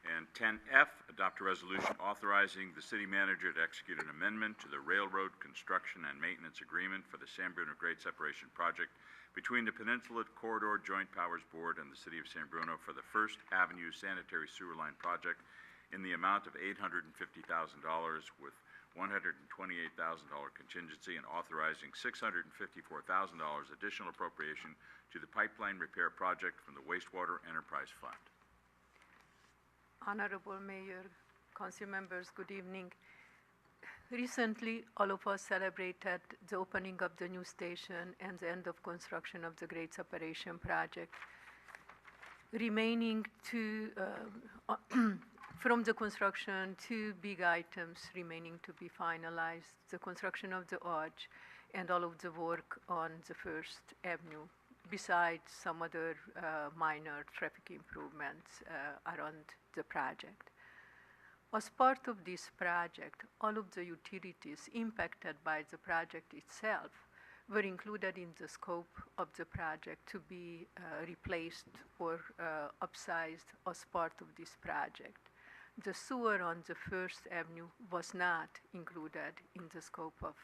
And 10F, adopt a resolution authorizing the city manager to execute an amendment to the railroad construction and maintenance agreement for the San Bruno Grade Separation Project between the Peninsula Corridor Joint Powers Board and the City of San Bruno for the First Avenue Sanitary Sewer Line Project in the amount of $850,000 with $128,000 contingency and authorizing $654,000 additional appropriation to the pipeline repair project from the Wastewater Enterprise Fund. Honorable Mayor, Council members, good evening. Recently, all of us celebrated the opening of the new station and the end of construction of the Great Separation Project. Remaining two, from the construction, two big items remaining to be finalized, the construction of the arch and all of the work on the First Avenue, besides some other minor traffic improvements around the project. As part of this project, all of the utilities impacted by the project itself were included in the scope of the project to be replaced or upsized as part of this project. The sewer on the First Avenue was not included in the scope of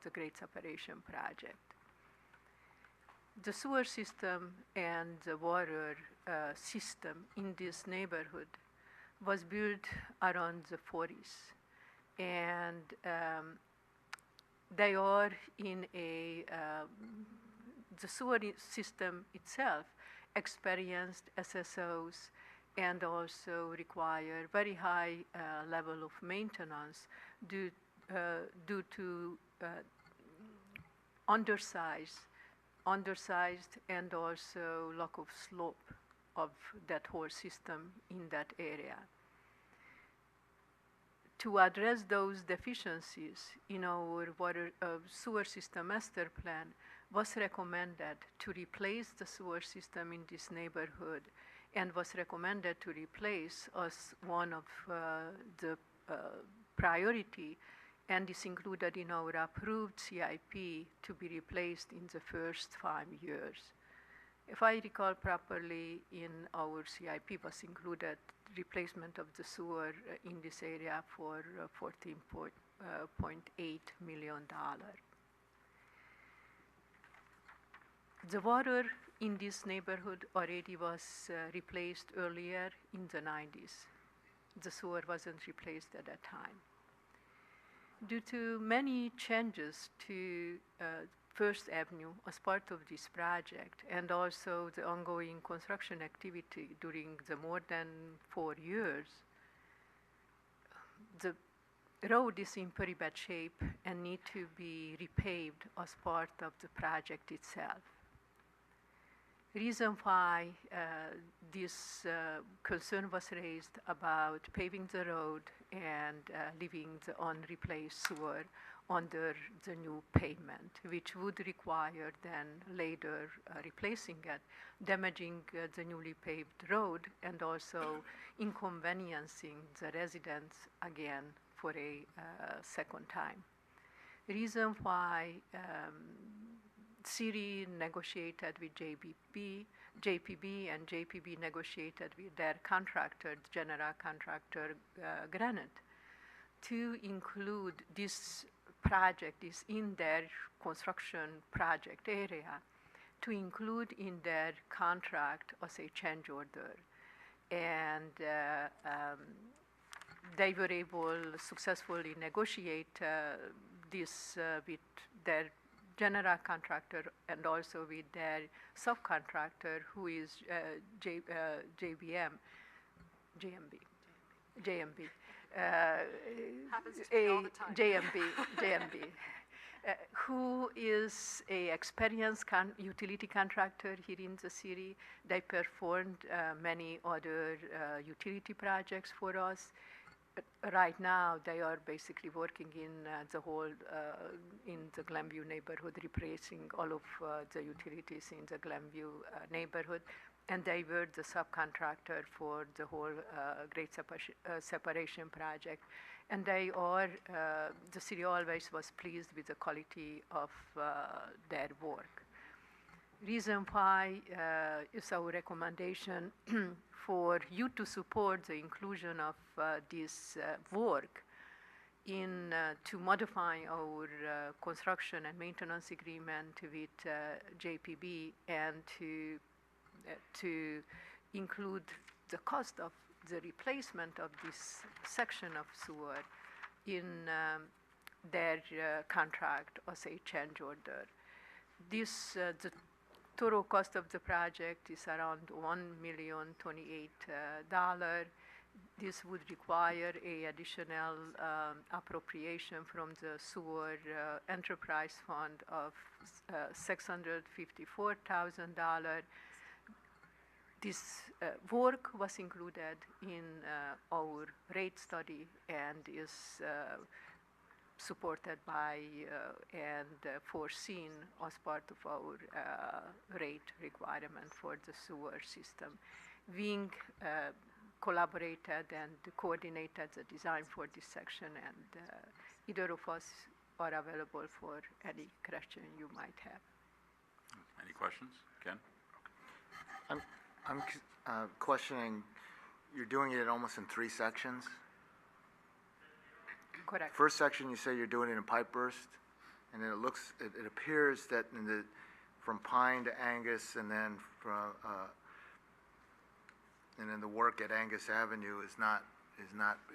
the Great Separation Project. The sewer system and the water system in this neighborhood was built around the 40s, and they are in a, the sewer system itself experienced SSOs and also require very high level of maintenance due to undersized and also lack of slope of that whole system in that area. To address those deficiencies in our water sewer system master plan was recommended to replace the sewer system in this neighborhood and was recommended to replace as one of the priority, and is included in our approved CIP to be replaced in the first 5 years. If I recall properly, in our CIP was included replacement of the sewer in this area for $14.8 million. The water in this neighborhood already was replaced earlier in the 90s. The sewer wasn't replaced at that time. Due to many changes to First Avenue as part of this project, and also the ongoing construction activity during the more than 4 years, the road is in pretty bad shape and need to be repaved as part of the project itself. Reason why this concern was raised about paving the road and leaving the unreplaced sewer under the new pavement, which would require then later replacing it, damaging the newly paved road and also inconveniencing the residents again for a second time. Reason why City negotiated with JPB, and JPB negotiated with their contractor, the general contractor, Granite, to include this project is in their construction project area, to include in their contract as a change order. And they were able to successfully negotiate this with their general contractor and also with their subcontractor, who is JMB. Happens to me all the time. JMB, who is a experienced utility contractor here in the city. They performed many other utility projects for us. Right now, they are basically working in the whole, in the Glenview neighborhood, replacing all of the utilities in the Glenview neighborhood. And they were the subcontractor for the whole Great Separation Project. And they are, the city always was pleased with the quality of their work. reason why is our recommendation for you to support the inclusion of this work in to modify our construction and maintenance agreement with JPB and to include the cost of the replacement of this section of sewer in their contract or say change order. This the total cost of the project is around $1,028,000. This would require a additional appropriation from the sewer enterprise fund of $654,000. This work was included in our rate study and is supported by and foreseen as part of our rate requirement for the sewer system. Wing collaborated and coordinated the design for this section, and either of us are available for any question you might have. Any questions? Ken? I'm questioning, you're doing it almost in 3 sections? Correct. First section, you say you're doing it in pipe burst, and then it appears that from Pine to Angus, and then from and then the work at Angus Avenue is not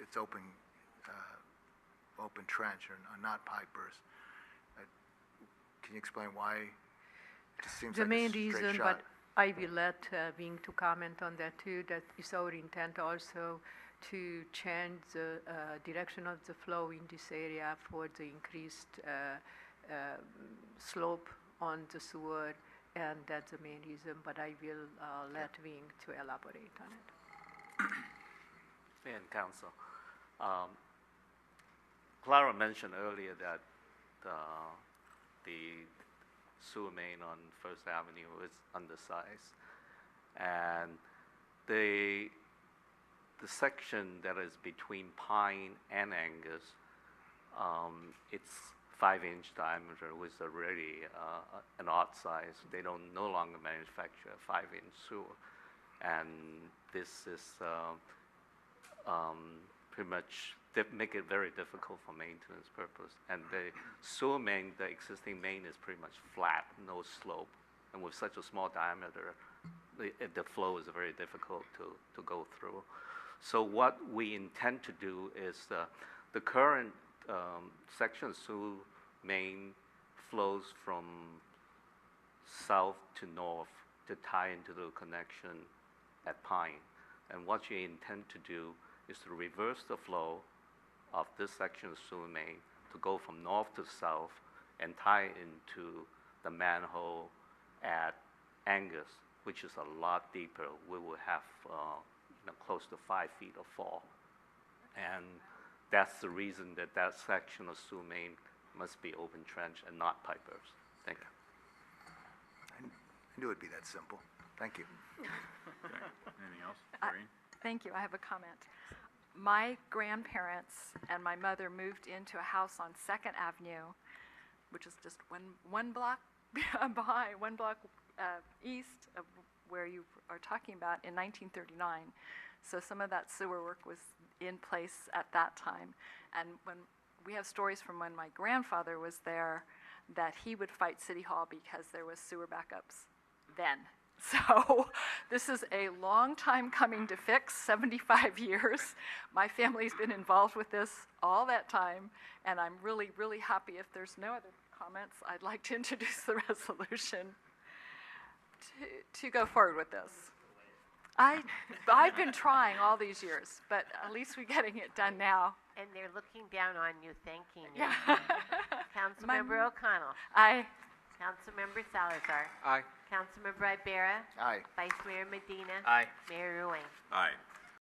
it's open trench or not pipe burst. Can you explain why? It just seems The like main a straight reason, shot. but I will let Wing to comment on that too. That is our intent also to change the direction of the flow in this area for the increased slope on the sewer, and that's the main reason, but I will let Wing to elaborate on it. And Council, Clara mentioned earlier that the sewer main on First Avenue is undersized, and the section that is between Pine and Angus, it's 5-inch diameter, which is already an odd size. They don't no longer manufacture a 5-inch sewer, and this is pretty much make it very difficult for maintenance purpose. And the sewer main, the existing main, is pretty much flat, no slope, and with such a small diameter, the flow is very difficult to go through. So what we intend to do is the current section sewer main flows from south to north to tie into the connection at Pine. And what you intend to do is to reverse the flow of this section of sewer main to go from north to south and tie into the manhole at Angus, which is a lot deeper. We will have close to 5 feet of fall. And that's the reason that section of sewer main must be open trench and not pipe burst. Thank you. I knew it'd be that simple. Thank you. Okay. Anything else? Maureen? Thank you. I have a comment. My grandparents and my mother moved into a house on 2nd Avenue, which is just one block behind, one block east of where you are talking about, in 1939. So some of that sewer work was in place at that time. And when we have stories from when my grandfather was there, that he would fight City Hall because there was sewer backups then. So this is a long time coming to fix, 75 years. My family's been involved with this all that time, and I'm really, really happy. If there's no other comments, I'd like to introduce the resolution to go forward with this. I've been trying all these years, but at least we're getting it done now. And they're looking down on you, thanking you. Yeah. Councilmember O'Connell. Aye. Councilmember Salazar. Aye. Councilmember Ibarra. Aye. Vice Mayor Medina. Aye. Mayor Ruane. Aye.